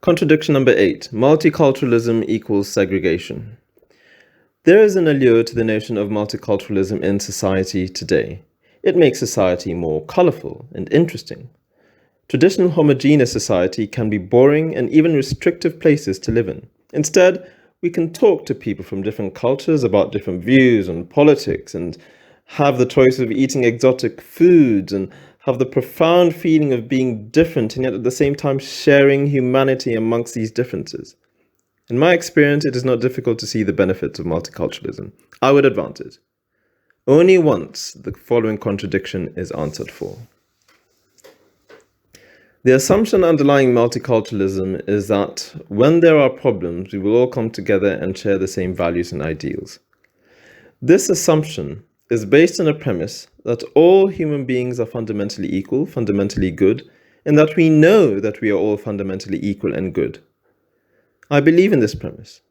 Contradiction number 8. Multiculturalism equals segregation. There is an allure to the notion of multiculturalism in society today. It makes society more colorful and interesting. Traditional homogeneous society can be boring and even restrictive places to live in. Instead, we can talk to people from different cultures about different views on politics and have the choice of eating exotic foods and have the profound feeling of being different and yet at the same time sharing humanity amongst these differences. In my experience, it is not difficult to see the benefits of multiculturalism. I would advance it. Only once the following contradiction is answered for. The assumption underlying multiculturalism is that when there are problems, we will all come together and share the same values and ideals. This assumption is based on a premise that all human beings are fundamentally equal, fundamentally good, and that we know that we are all fundamentally equal and good. I believe in this premise,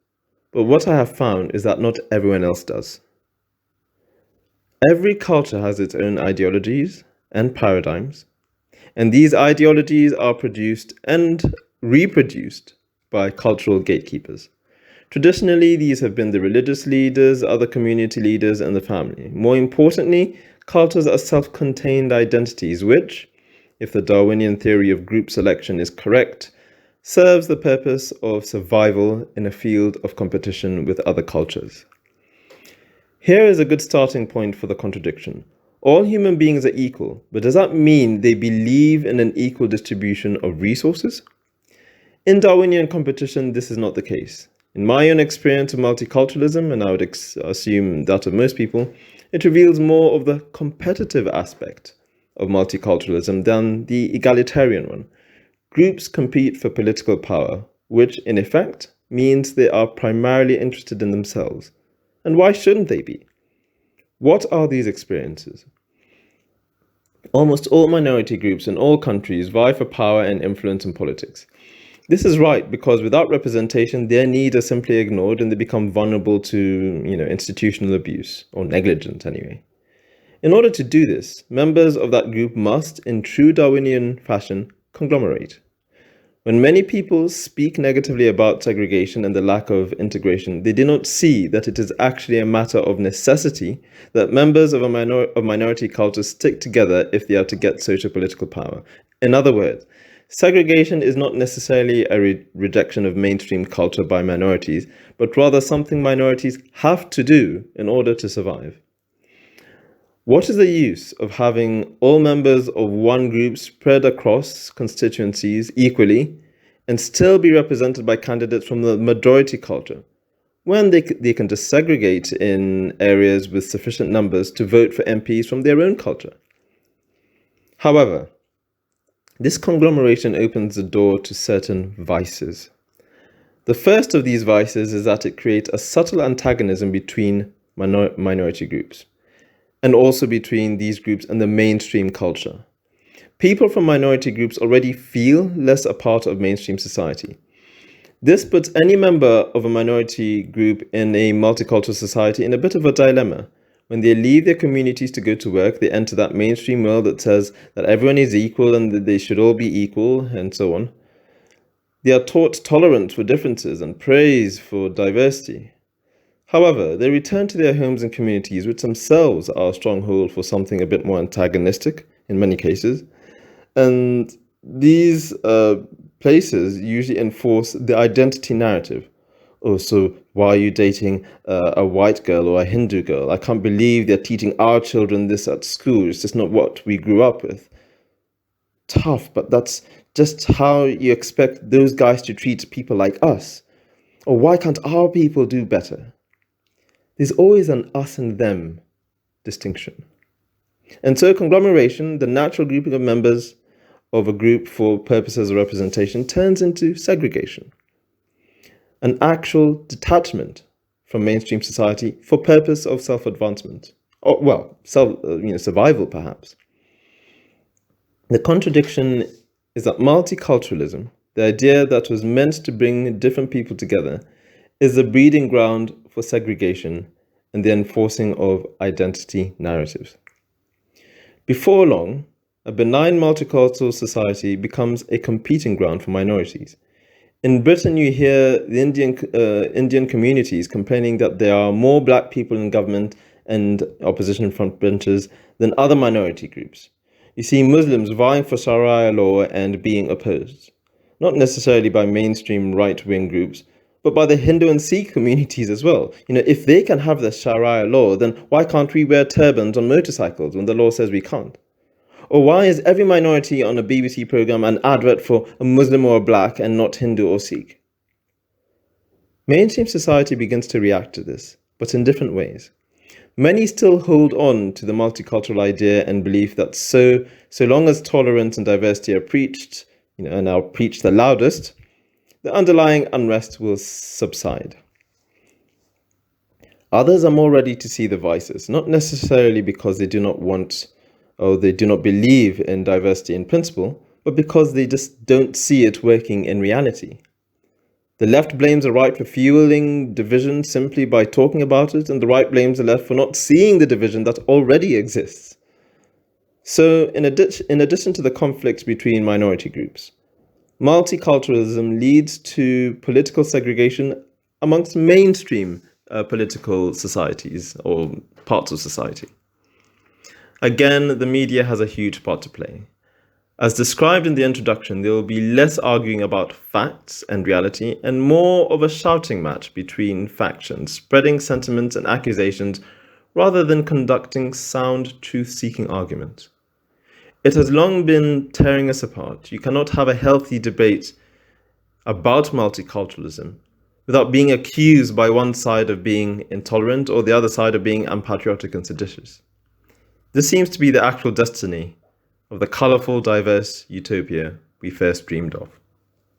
but what I have found is that not everyone else does. Every culture has its own ideologies and paradigms, and these ideologies are produced and reproduced by cultural gatekeepers. Traditionally, these have been the religious leaders, other community leaders, and the family. More importantly, cultures are self-contained identities which, if the Darwinian theory of group selection is correct, serves the purpose of survival in a field of competition with other cultures. Here is a good starting point for the contradiction. All human beings are equal, but does that mean they believe in an equal distribution of resources? In Darwinian competition, this is not the case. In my own experience of multiculturalism, and I would assume that of most people, it reveals more of the competitive aspect of multiculturalism than the egalitarian one. Groups compete for political power, which in effect means they are primarily interested in themselves. And why shouldn't they be? What are these experiences? Almost all minority groups in all countries vie for power and influence in politics. This is right because without representation, their needs are simply ignored and they become vulnerable to, institutional abuse, or negligence anyway. In order to do this, members of that group must, in true Darwinian fashion, conglomerate. When many people speak negatively about segregation and the lack of integration, they do not see that it is actually a matter of necessity that members of minority cultures stick together if they are to get socio-political power. In other words, segregation is not necessarily a rejection of mainstream culture by minorities, but rather something minorities have to do in order to survive. What is the use of having all members of one group spread across constituencies equally and still be represented by candidates from the majority culture when they can just segregate in areas with sufficient numbers to vote for MPs from their own culture? However, this conglomeration opens the door to certain vices. The first of these vices is that it creates a subtle antagonism between minority groups, and also between these groups and the mainstream culture. People from minority groups already feel less a part of mainstream society. This puts any member of a minority group in a multicultural society in a bit of a dilemma. When they leave their communities to go to work, they enter that mainstream world that says that everyone is equal and that they should all be equal, and so on. They are taught tolerance for differences and praise for diversity. However, they return to their homes and communities, which themselves are a stronghold for something a bit more antagonistic in many cases. And these places usually enforce the identity narrative. Oh, so why are you dating a white girl or a Hindu girl? I can't believe they're teaching our children this at school. It's just not what we grew up with. Tough, but that's just how you expect those guys to treat people like us. Or why can't our people do better? There's always an us and them distinction. And so conglomeration, the natural grouping of members of a group for purposes of representation, turns into segregation. An actual detachment from mainstream society for purpose of self-advancement. Or, survival perhaps. The contradiction is that multiculturalism, the idea that was meant to bring different people together, is the breeding ground for segregation and the enforcing of identity narratives. Before long, a benign multicultural society becomes a competing ground for minorities. In Britain, you hear the Indian communities complaining that there are more black people in government and opposition front benches than other minority groups. You see Muslims vying for Sharia law and being opposed, not necessarily by mainstream right-wing groups, but by the Hindu and Sikh communities as well. If they can have the Sharia law, then why can't we wear turbans on motorcycles when the law says we can't? Or why is every minority on a BBC program an advert for a Muslim or a black and not Hindu or Sikh? Mainstream society begins to react to this, but in different ways. Many still hold on to the multicultural idea and belief that so long as tolerance and diversity are preached, and are preached the loudest, the underlying unrest will subside. Others are more ready to see the vices, not necessarily because they do not want or they do not believe in diversity in principle, but because they just don't see it working in reality. The left blames the right for fueling division simply by talking about it, and the right blames the left for not seeing the division that already exists. So, in addition to the conflicts between minority groups, multiculturalism leads to political segregation amongst mainstream political societies or parts of society. Again, the media has a huge part to play. As described in the introduction, there will be less arguing about facts and reality and more of a shouting match between factions, spreading sentiments and accusations rather than conducting sound truth-seeking arguments. It has long been tearing us apart. You cannot have a healthy debate about multiculturalism without being accused by one side of being intolerant or the other side of being unpatriotic and seditious. This seems to be the actual destiny of the colourful, diverse utopia we first dreamed of.